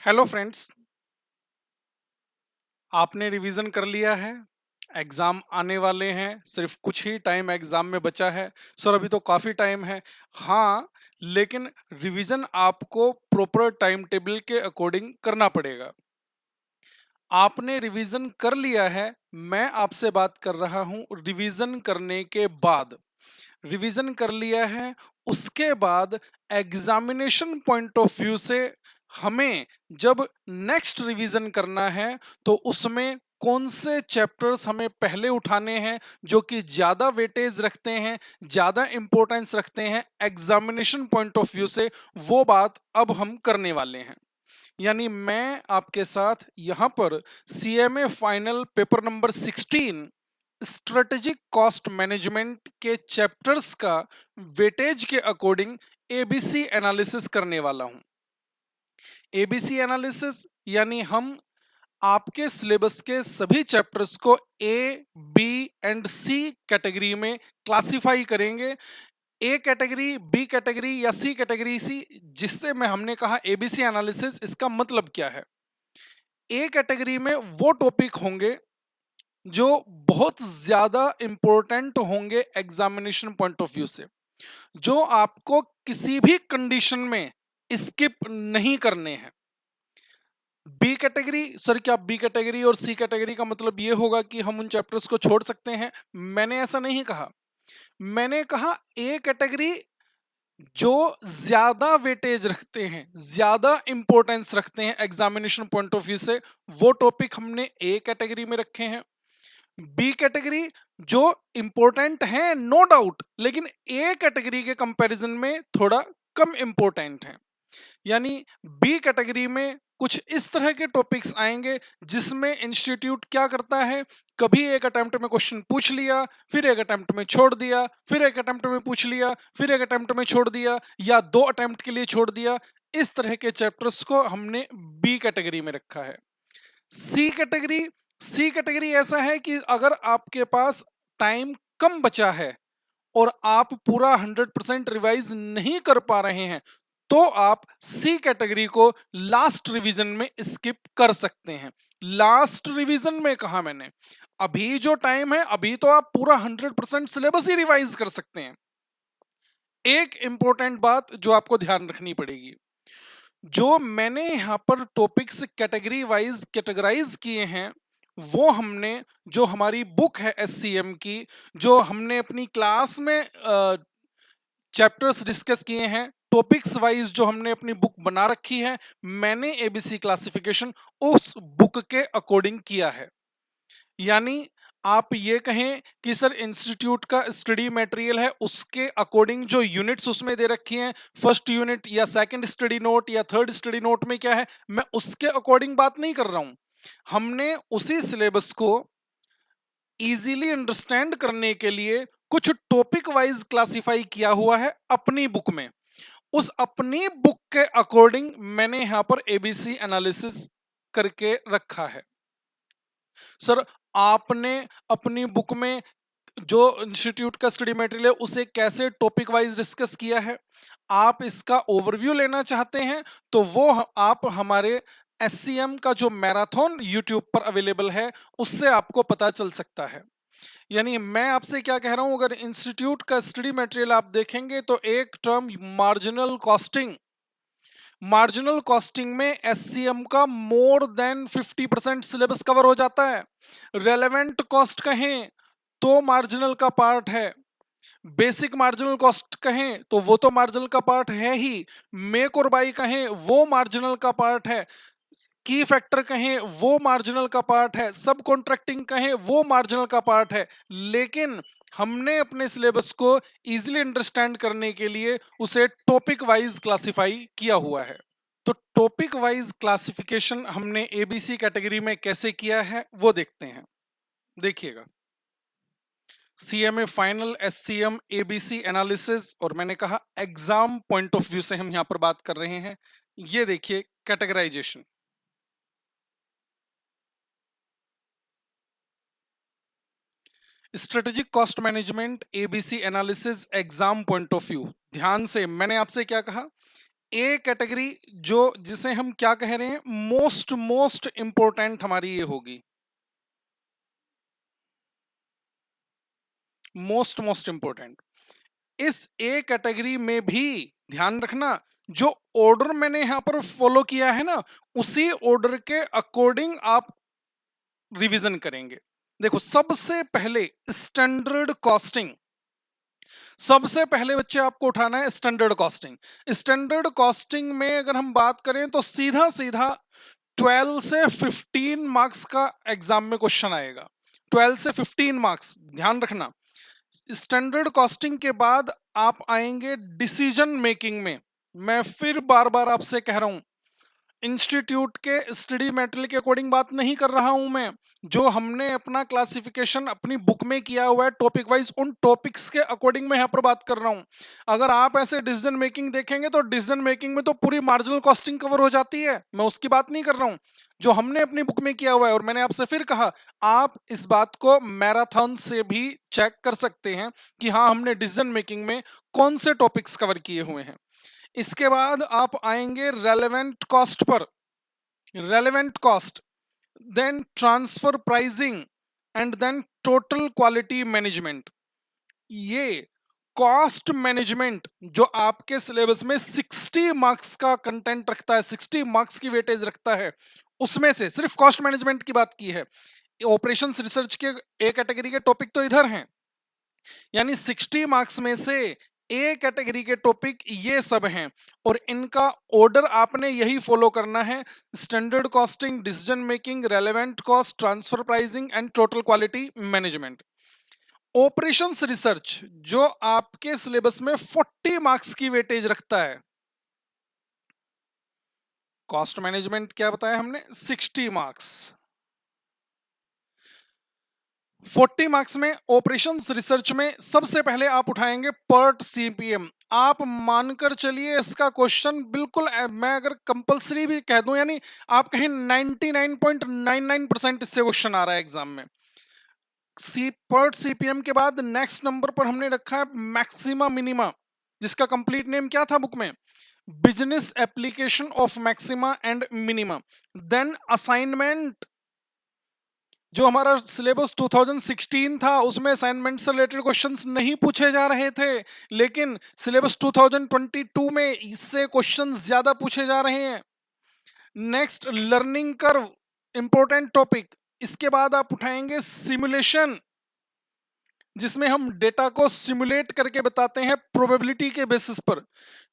Hello friends, आपने revision कर लिया है। एग्जाम आने वाले हैं, सिर्फ कुछ ही टाइम एग्जाम में बचा है। सर अभी तो काफी टाइम है। हाँ, लेकिन रिवीजन आपको प्रॉपर टाइम टेबल के अकॉर्डिंग करना पड़ेगा। आपने रिवीजन कर लिया है, मैं आपसे बात कर रहा हूं रिवीजन करने के बाद। रिवीजन कर लिया है, उसके बाद एग्जामिनेशन पॉइंट ऑफ व्यू से हमें जब नेक्स्ट रिवीजन करना है तो उसमें कौन से चैप्टर्स हमें पहले उठाने हैं जो कि ज्यादा वेटेज रखते हैं, ज्यादा इंपॉर्टेंस रखते हैं एग्जामिनेशन पॉइंट ऑफ व्यू से, वो बात अब हम करने वाले हैं। यानी मैं आपके साथ यहां पर CMA final paper number 16 strategic cost management के चैप्टर्स का वेटेज के अकॉर्डिंग एबीसी एनालिसिस करने वाला हूं। एबीसी एनालिसिस यानी हम आपके सिलेबस के सभी चैप्टर्स को ए, बी एंड सी कैटेगरी में क्लासिफाई करेंगे। ए कैटेगरी, बी कैटेगरी या सी कैटेगरी सी, जिससे मैं हमने कहा एबीसी एनालिसिस, इसका मतलब क्या है। ए कैटेगरी में वो टॉपिक होंगे जो बहुत ज्यादा इंपॉर्टेंट होंगे एग्जामिनेशन पॉइंट ऑफ व्यू से, जो आपको किसी भी कंडीशन में स्किप नहीं करने हैं। बी कैटेगरी, सर क्या बी कैटेगरी और सी कैटेगरी का मतलब ये होगा कि हम उन चैप्टर्स को छोड़ सकते हैं? मैंने ऐसा नहीं कहा। मैंने कहा ए कैटेगरी जो ज्यादा वेटेज रखते हैं, ज्यादा इंपॉर्टेंस रखते हैं एग्जामिनेशन पॉइंट ऑफ व्यू से, वो टॉपिक हमने ए कैटेगरी में रखे हैं। बी कैटेगरी जो इंपॉर्टेंट है नो डाउट, लेकिन ए कैटेगरी के कंपैरिजन में थोड़ा कम इंपॉर्टेंट है। यानी बी कैटेगरी में कुछ इस तरह के टॉपिक्स आएंगे जिसमें इंस्टीट्यूट क्या करता है, कभी एक अटेम्प्ट में क्वेश्चन पूछ लिया, फिर एक अटेम्प्ट में छोड़ दिया, फिर एक अटेम्प्ट में पूछ लिया, फिर एक अटेम्प्ट में छोड़ दिया, या दो अटेम्प्ट के लिए छोड़ दिया। इस तरह के चैप्टर्स को हमने बी कैटेगरी में रखा है। सी कैटेगरी, सी कैटेगरी ऐसा है कि अगर आपके पास टाइम कम बचा है और आप पूरा 100% रिवाइज नहीं कर पा रहे हैं, तो आप सी कैटेगरी को लास्ट रिवीजन में स्किप कर सकते हैं। लास्ट रिवीजन में कहा मैंने, अभी जो टाइम है अभी तो आप पूरा 100% सिलेबस ही रिवाइज कर सकते हैं। एक इंपॉर्टेंट बात जो आपको ध्यान रखनी पड़ेगी, जो मैंने यहां पर टॉपिक्स कैटेगरी वाइज कैटेगराइज किए हैं, वो हमने, जो हमारी बुक है एससीएम की, जो हमने अपनी क्लास में चैप्टर्स डिस्कस किए हैं, टॉपिक्स वाइज जो हमने अपनी बुक बना रखी है, मैंने एबीसी क्लासिफिकेशन उस बुक के अकॉर्डिंग किया है। यानी आप ये कहें कि सर इंस्टीट्यूट का स्टडी मटेरियल है, उसके अकॉर्डिंग जो यूनिट्स उसमें दे रखी हैं, फर्स्ट यूनिट या सेकंड स्टडी नोट या थर्ड स्टडी नोट में क्या है, मैं उसके अकॉर्डिंग बात नहीं कर रहा हूं। हमने उसी सिलेबस को इजीली अंडरस्टैंड करने के लिए कुछ टॉपिक वाइज क्लासिफाई किया हुआ है अपनी बुक में। उस अपनी बुक के अकॉर्डिंग मैंने यहां पर एबीसी एनालिसिस करके रखा है। सर आपने अपनी बुक में जो इंस्टीट्यूट का स्टडी मटेरियल है उसे कैसे टॉपिक वाइज डिस्कस किया है, आप इसका ओवरव्यू लेना चाहते हैं तो वो आप हमारे एससीएम का जो मैराथन यूट्यूब पर अवेलेबल है उससे आपको पता चल सकता है। यानी मैं आपसे क्या कह रहा हूं, अगर इंस्टीट्यूट का स्टडी मटेरियल आप देखेंगे तो एक term marginal costing, marginal costing में एससीएम का मोर देन 50% सिलेबस कवर हो जाता है। रेलेवेंट कॉस्ट कहें तो मार्जिनल का पार्ट है, बेसिक मार्जिनल कॉस्ट कहें तो वो तो मार्जिनल का पार्ट है ही, मेक और बाई कहें वो मार्जिनल का पार्ट है, की फैक्टर कहें वो मार्जिनल का पार्ट है, सब कॉन्ट्रैक्टिंग कहें वो मार्जिनल का पार्ट है। लेकिन हमने अपने सिलेबस को इजीली अंडरस्टैंड करने के लिए उसे टॉपिक वाइज क्लासिफाई किया हुआ है। तो टॉपिक वाइज क्लासिफिकेशन हमने एबीसी कैटेगरी में कैसे किया है वो देखते हैं। देखिएगा, CMA final, SCM, ABC analysis, और मैंने कहा एग्जाम पॉइंट ऑफ व्यू से हम यहां पर बात कर रहे हैं। ये देखिए categorization, strategic cost management, ABC analysis, exam point of view. ध्यान से, मैंने आपसे क्या कहा, ए कैटेगरी जो जिसे हम क्या कह रहे हैं, मोस्ट मोस्ट इंपॉर्टेंट हमारी ये होगी, मोस्ट मोस्ट इंपॉर्टेंट। इस ए कैटेगरी में भी ध्यान रखना, जो ऑर्डर मैंने यहां पर फॉलो किया है ना, उसी ऑर्डर के अकॉर्डिंग आप रिवीजन करेंगे। देखो, सबसे पहले स्टैंडर्ड कॉस्टिंग, सबसे पहले बच्चे आपको उठाना है स्टैंडर्ड कॉस्टिंग। स्टैंडर्ड कॉस्टिंग में अगर हम बात करें तो सीधा सीधा 12 से 15 मार्क्स का एग्जाम में क्वेश्चन आएगा। 12 से 15 मार्क्स, ध्यान रखना। स्टैंडर्ड कॉस्टिंग के बाद आप आएंगे डिसीजन मेकिंग में। मैं फिर बार बार आपसे कह रहा हूं, इंस्टीट्यूट के स्टडी मटेरियल के अकॉर्डिंग बात नहीं कर रहा हूं मैं, जो हमने अपना क्लासिफिकेशन अपनी बुक में किया हुआ है टॉपिक वाइज, उन टॉपिक्स के अकॉर्डिंग मैं यहां पर बात कर रहा हूं। अगर आप ऐसे डिसीजन मेकिंग देखेंगे तो डिसीजन मेकिंग में तो पूरी मार्जिनल कॉस्टिंग कवर हो जाती है, मैं उसकी बात नहीं कर रहा हूं। जो हमने अपनी बुक में किया हुआ है, और मैंने आपसे फिर कहा, आप इस बात को मैराथन से भी चेक कर सकते हैं कि हाँ, हमने डिसीजन मेकिंग में कौन से टॉपिक्स कवर किए हुए हैं। इसके बाद आप आएंगे रेलेवेंट कॉस्ट पर, relevant cost, then transfer pricing, and then total quality management. ये कॉस्ट मैनेजमेंट जो आपके सिलेबस में 60 मार्क्स का कंटेंट रखता है, 60 मार्क्स की वेटेज रखता है, उसमें से सिर्फ कॉस्ट मैनेजमेंट की बात की है। ऑपरेशंस रिसर्च के ए कैटेगरी के टॉपिक तो इधर हैं, यानी 60 मार्क्स में से ए कैटेगरी के टॉपिक ये सब हैं, और इनका ऑर्डर आपने यही फॉलो करना है: standard costing, decision making, relevant cost, transfer pricing and total quality management. Operations research जो आपके सिलेबस में 40 मार्क्स की वेटेज रखता है, कॉस्ट मैनेजमेंट क्या बताया हमने, 60 मार्क्स। 40 मार्क्स में ऑपरेशंस रिसर्च में सबसे पहले आप उठाएंगे पर्ट सीपीएम। आप मानकर चलिए इसका क्वेश्चन बिल्कुल, मैं अगर कंपलसरी भी कह दूं, यानी आप कहें 99.99% इससे क्वेश्चन आ रहा है एग्जाम में। पर्ट सीपीएम के बाद नेक्स्ट नंबर पर हमने रखा है मैक्सिमा मिनिमा, जिसका कंप्लीट नेम क्या था बुक में, business application of maxima and minima. Then assignment, जो हमारा सिलेबस 2016 था उसमें असाइनमेंट से रिलेटेड क्वेश्चंस नहीं पूछे जा रहे थे, लेकिन सिलेबस 2022 में इससे क्वेश्चंस ज्यादा पूछे जा रहे हैं। Next learning curve, important topic. इसके बाद आप उठाएंगे सिमुलेशन, जिसमें हम डेटा को सिमुलेट करके बताते हैं प्रोबेबिलिटी के बेसिस पर।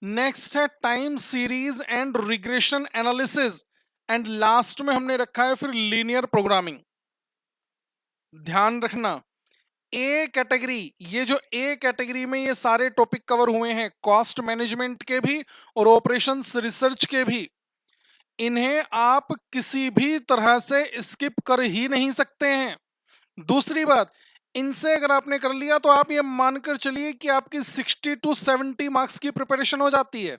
नेक्स्ट है time series and regression analysis, and last में हमने रखा है फिर लीनियर प्रोग्रामिंग। ध्यान रखना, ए कैटेगरी, ये जो ए कैटेगरी में ये सारे टॉपिक कवर हुए हैं, कॉस्ट मैनेजमेंट के भी और ऑपरेशंस रिसर्च के भी, इन्हें आप किसी भी तरह से स्किप कर ही नहीं सकते हैं। दूसरी बात, इनसे अगर आपने कर लिया तो आप ये मानकर चलिए कि आपकी 60 टू 70 मार्क्स की प्रिपरेशन हो जाती है।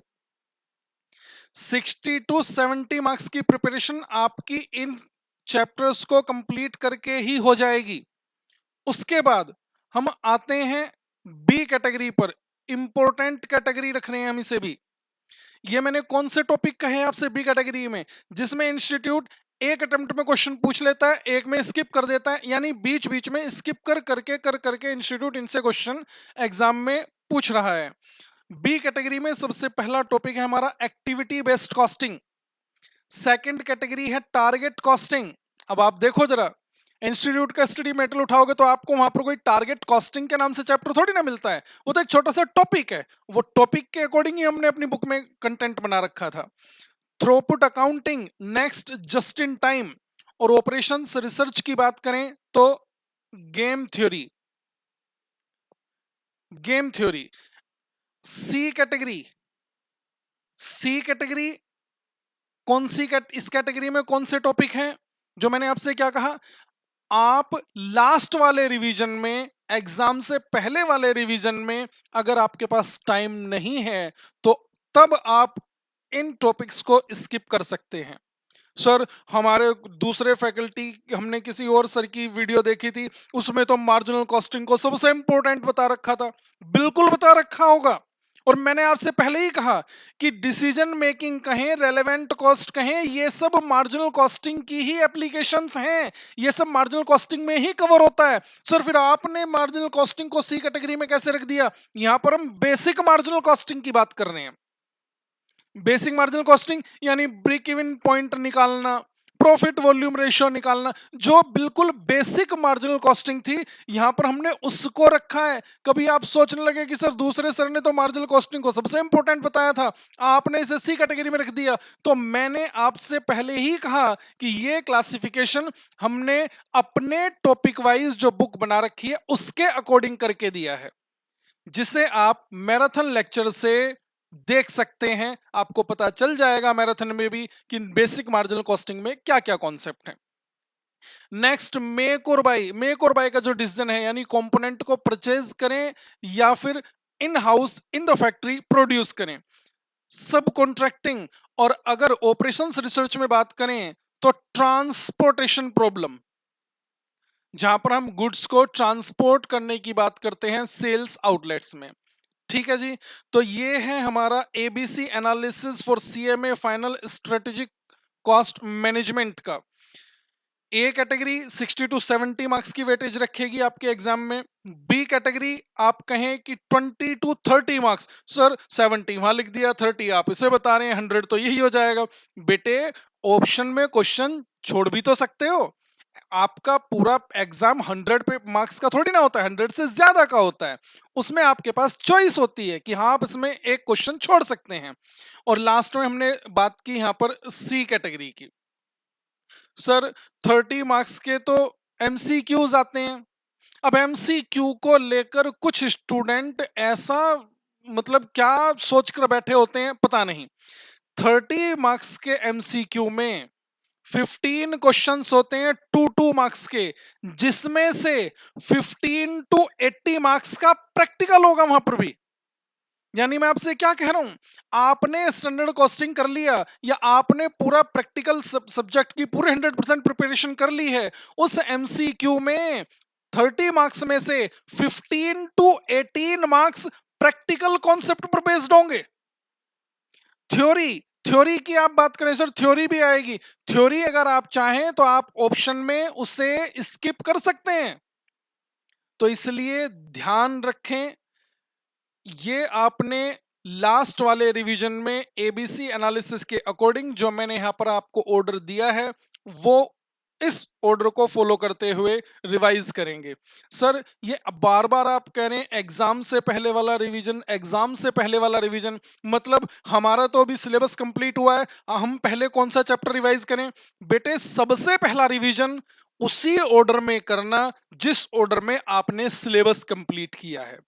60 टू 70 मार्क्स की प्रिपरेशन आपकी इन चैप्टर्स को कंप्लीट करके ही हो जाएगी। उसके बाद हम आते हैं बी कैटेगरी पर। इंपॉर्टेंट कैटेगरी रख रहे हैं हम इसे भी। ये मैंने कौन से टॉपिक कहे आपसे बी कैटेगरी में, जिसमें इंस्टीट्यूट एक अटेम्प्ट में क्वेश्चन पूछ लेता है, एक में स्किप कर देता है, यानी बीच बीच में स्किप कर करके इंस्टीट्यूट इनसे क्वेश्चन एग्जाम में पूछ रहा है। बी कैटेगरी में सबसे पहला टॉपिक है हमारा activity based costing. Second category है टारगेट कॉस्टिंग। अब आप देखो जरा, इंस्टीट्यूट का स्टडी मेटेरियल उठाओगे तो आपको वहां पर कोई टारगेट कॉस्टिंग के नाम से चैप्टर थोड़ी ना मिलता है, वो तो एक छोटा सा टॉपिक है। वो टॉपिक के अकॉर्डिंग ही हमने अपनी बुक में कंटेंट बना रखा था। Throughput accounting, next just in time, और ऑपरेशंस रिसर्च की बात करें तो गेम थ्योरी, गेम थ्योरी। सी कैटेगरी, सी कैटेगरी कौन सी इस कैटेगरी में कौन से टॉपिक हैं, जो मैंने आपसे क्या कहा, आप लास्ट वाले रिवीजन में, एग्जाम से पहले वाले रिवीजन में अगर आपके पास टाइम नहीं है तो तब आप इन टॉपिक्स को स्किप कर सकते हैं। सर, हमारे दूसरे फैकल्टी, हमने किसी और सर की वीडियो देखी थी, उसमें तो मार्जिनल कॉस्टिंग को सबसे इंपॉर्टेंट बता रखा था। बिल्कुल बता रखा होगा, और मैंने आपसे पहले ही कहा कि डिसीजन मेकिंग कहें, रेलेवेंट कॉस्ट कहें, ये सब मार्जिनल कॉस्टिंग की ही एप्लीकेशंस हैं, ये सब मार्जिनल कॉस्टिंग में ही कवर होता है। सर फिर आपने मार्जिनल कॉस्टिंग को सी कैटेगरी में कैसे रख दिया? यहां पर हम बेसिक मार्जिनल कॉस्टिंग की बात कर रहे हैं। बेसिक मार्जिनल कॉस्टिंग यानी ब्रेक इवन पॉइंट निकालना, प्रॉफिट वॉल्यूम रेशियो निकालना, जो बिल्कुल बेसिक मार्जिनल कॉस्टिंग थी, यहां पर हमने उसको रखा है। कभी आप सोचने लगे कि सर दूसरे सर ने तो मार्जिनल कॉस्टिंग को सबसे इंपॉर्टेंट बताया था, आपने इसे सी कैटेगरी में रख दिया। तो मैंने आपसे पहले ही कहा कि ये क्लासिफिकेशन हमने अपने टॉपिक वाइज जो बुक बना रखी है उसके अकॉर्डिंग करके दिया है, जिसे आप मैराथन लेक्चर से देख सकते हैं। आपको पता चल जाएगा मैराथन में भी कि बेसिक मार्जिनल कॉस्टिंग में क्या क्या कॉन्सेप्ट है। नेक्स्ट, मेक और बाय का जो डिसीजन है, यानी कंपोनेंट को परचेज करें या फिर in house in the factory produce करें। सब कॉन्ट्रैक्टिंग, और अगर ऑपरेशंस रिसर्च में बात करें तो ट्रांसपोर्टेशन प्रॉब्लम, जहां पर हम गुड्स को ट्रांसपोर्ट करने की बात करते हैं सेल्स आउटलेट्स में। ठीक है जी, तो ये है हमारा ABC analysis for CMA final strategic cost management का। ए कैटेगरी 60 टू 70 मार्क्स की वेटेज रखेगी आपके एग्जाम में। बी कैटेगरी आप कहें कि 20 टू 30 मार्क्स। सर 70 वहां लिख दिया, 30 आप इसे बता रहे हैं, 100 तो यही हो जाएगा। बेटे ऑप्शन में क्वेश्चन छोड़ भी तो सकते हो। आपका पूरा एग्जाम 100 पे मार्क्स का थोड़ी ना होता है, 100 से ज्यादा का होता है। उसमें आपके पास चॉइस होती है कि हाँ आप इसमें एक क्वेश्चन छोड़ सकते हैं। और लास्ट में हमने बात की यहां पर सी कैटेगरी की। सर 30 मार्क्स के तो एमसीक्यूज आते हैं। अब एमसीक्यू को लेकर कुछ स्टूडेंट ऐसा मतलब क्या सोचकर बैठे होते हैं पता नहीं। 30 मार्क्स के एमसीक्यू में 15 क्वेश्चंस होते हैं 2 मार्क्स के, जिसमें से 15 टू 80 मार्क्स का प्रैक्टिकल होगा वहां पर भी। यानी मैं आपसे क्या कह रहा हूं, आपने स्टैंडर्ड कॉस्टिंग कर लिया या आपने पूरा प्रैक्टिकल सब्जेक्ट की पूरे 100% प्रिपरेशन कर ली है, उस एमसीक्यू में 30 मार्क्स में से 15 टू 18 मार्क्स प्रैक्टिकल कॉन्सेप्ट पर बेस्ड होंगे। थ्योरी की आप बात करें सर, थ्योरी भी आएगी। थ्योरी अगर आप चाहें तो आप ऑप्शन में उसे स्किप कर सकते हैं। तो इसलिए ध्यान रखें, ये आपने लास्ट वाले रिवीजन में एबीसी एनालिसिस के अकॉर्डिंग जो मैंने यहां पर आपको ऑर्डर दिया है, वो इस ऑर्डर को फॉलो करते हुए रिवाइज करेंगे। सर ये बार बार आप कह रहे हैं एग्जाम से पहले वाला रिवीजन, एग्जाम से पहले वाला रिवीजन, मतलब हमारा तो अभी सिलेबस कंप्लीट हुआ है, हम पहले कौन सा चैप्टर रिवाइज करें? बेटे सबसे पहला रिवीजन उसी ऑर्डर में करना जिस ऑर्डर में आपने सिलेबस कंप्लीट किया है।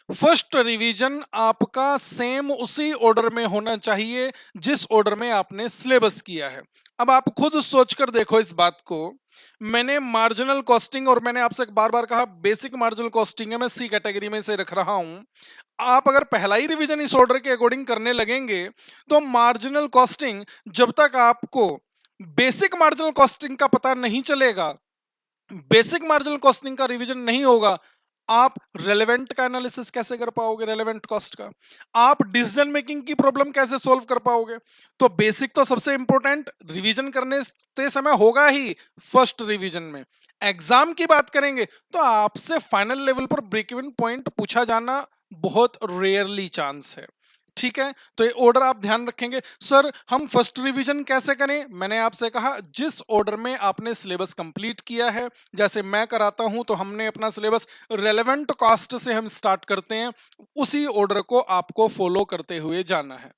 फर्स्ट रिवीजन आपका सेम उसी ऑर्डर में होना चाहिए जिस ऑर्डर में आपने सिलेबस किया है। अब आप खुद सोचकर देखो इस बात को। मैंने मार्जिनल कॉस्टिंग, और मैंने आपसे बार बार कहा बेसिक मार्जिनल कॉस्टिंग है, मैं सी कैटेगरी में से रख रहा हूं। आप अगर पहला ही रिवीजन इस ऑर्डर के अकॉर्डिंग करने लगेंगे तो मार्जिनल कॉस्टिंग, जब तक आपको बेसिक मार्जिनल कॉस्टिंग का पता नहीं चलेगा, बेसिक मार्जिनल कॉस्टिंग का रिवीजन नहीं होगा, आप रेलेवेंट का एनालिसिस कैसे कर पाओगे? रेलेवेंट कॉस्ट का आप डिसीजन मेकिंग की प्रॉब्लम कैसे सॉल्व कर पाओगे? तो बेसिक तो सबसे इंपॉर्टेंट रिवीजन करने समय होगा ही फर्स्ट रिवीजन में। एग्जाम की बात करेंगे तो आपसे फाइनल लेवल पर ब्रेक इवन पॉइंट पूछा जाना बहुत रेयरली चांस है। ठीक है, तो ये ऑर्डर आप ध्यान रखेंगे। सर हम फर्स्ट रिवीजन कैसे करें? मैंने आपसे कहा जिस ऑर्डर में आपने सिलेबस कंप्लीट किया है, जैसे मैं कराता हूं तो हमने अपना सिलेबस रेलेवेंट कॉस्ट से हम स्टार्ट करते हैं, उसी ऑर्डर को आपको फॉलो करते हुए जाना है।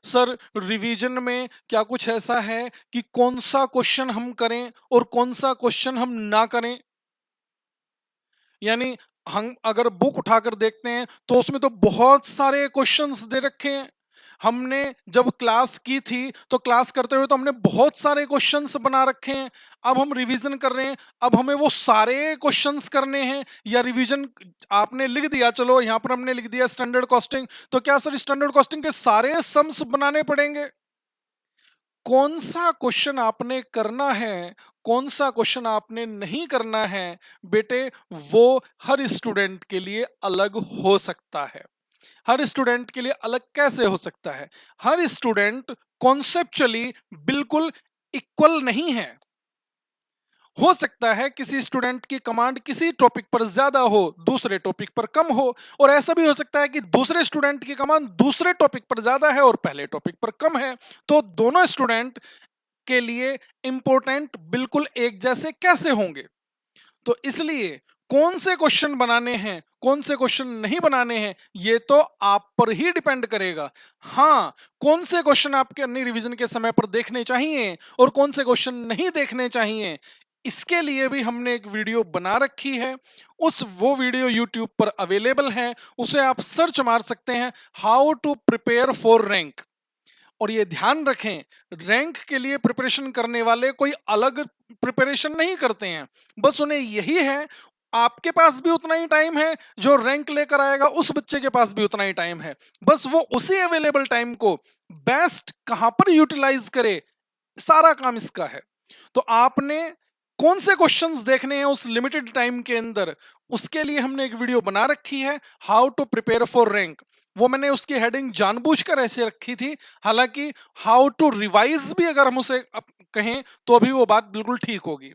सर रिवीजन में क्या कुछ ऐसा है कि कौन सा क्वेश्चन हम करें और कौन सा क्वेश्चन हम ना करें? यानी हम अगर बुक उठाकर देखते हैं तो उसमें तो बहुत सारे क्वेश्चंस दे रखे हैं। हमने जब क्लास की थी तो क्लास करते हुए तो हमने बहुत सारे क्वेश्चंस बना रखे हैं। अब हम रिवीजन कर रहे हैं, अब हमें वो सारे क्वेश्चंस करने हैं या रिवीजन आपने लिख दिया, चलो यहां पर हमने लिख दिया स्टैंडर्ड कॉस्टिंग, तो क्या सर स्टैंडर्ड कॉस्टिंग के सारे सम्स बनाने पड़ेंगे? कौन सा क्वेश्चन आपने करना है कौन सा क्वेश्चन आपने नहीं करना है बेटे, वो हर स्टूडेंट के लिए अलग हो सकता है। हर स्टूडेंट के लिए अलग कैसे हो सकता है? हर स्टूडेंट कॉन्सेप्चुअली बिल्कुल इक्वल नहीं है। हो सकता है किसी स्टूडेंट की कमांड किसी टॉपिक पर ज्यादा हो, दूसरे टॉपिक पर कम हो, और ऐसा भी हो सकता है कि दूसरे स्टूडेंट की कमांड दूसरे टॉपिक पर ज्यादा है और पहले टॉपिक पर कम है। तो दोनों स्टूडेंट के लिए इंपॉर्टेंट बिल्कुल एक जैसे कैसे होंगे? तो इसलिए कौन से क्वेश्चन बनाने हैं, कौन से क्वेश्चन नहीं बनाने हैं, ये तो आप पर ही डिपेंड करेगा। हाँ, कौन से क्वेश्चन आपके अन्य रिवीजन के समय पर देखने चाहिए और कौन से क्वेश्चन नहीं देखने चाहिए, इसके लिए भी हमने एक वीडियो बना रखी है। वो वीडियो यूट्यूब पर अवेलेबल है, उसे आप सर्च मार सकते हैं, how to prepare for rank. और ये ध्यान रखें, रैंक के लिए प्रिपरेशन करने वाले कोई अलग प्रिपरेशन नहीं करते हैं, बस उन्हें यही है, आपके पास भी उतना ही टाइम है, जो रैंक लेकर आएगा उस बच्चे के पास भी उतना ही टाइम है, बस वो उसी अवेलेबल टाइम को बेस्ट कहां पर यूटिलाइज करे, सारा काम इसका है। तो आपने कौन से क्वेश्चंस देखने हैं उस लिमिटेड टाइम के अंदर, उसके लिए हमने एक वीडियो बना रखी है, how to prepare for rank. वो मैंने उसकी हेडिंग जानबूझकर ऐसे रखी थी, हालांकि हाउ टू रिवाइज भी अगर हम उसे कहें तो भी वो बात बिल्कुल ठीक होगी।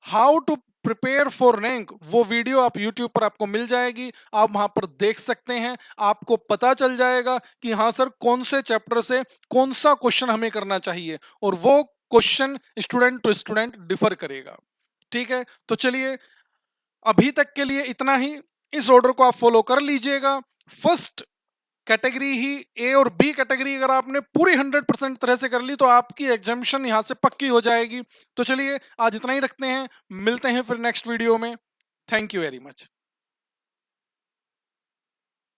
How to prepare for rank, वो वीडियो आप यूट्यूब पर आपको मिल जाएगी, आप वहां पर देख सकते हैं, आपको पता चल जाएगा कि हाँ सर कौन से चैप्टर से कौन सा क्वेश्चन हमें करना चाहिए, और वो question student to student differ करेगा। ठीक है, तो चलिए अभी तक के लिए इतना ही। इस ऑर्डर को आप फॉलो कर लीजिएगा। फर्स्ट कैटेगरी ही ए और बी कैटेगरी अगर आपने पूरी 100% तरह से कर ली तो आपकी एग्जामिशन यहां से पक्की हो जाएगी। तो चलिए आज इतना ही रखते हैं, मिलते हैं फिर नेक्स्ट वीडियो में। Thank you very much.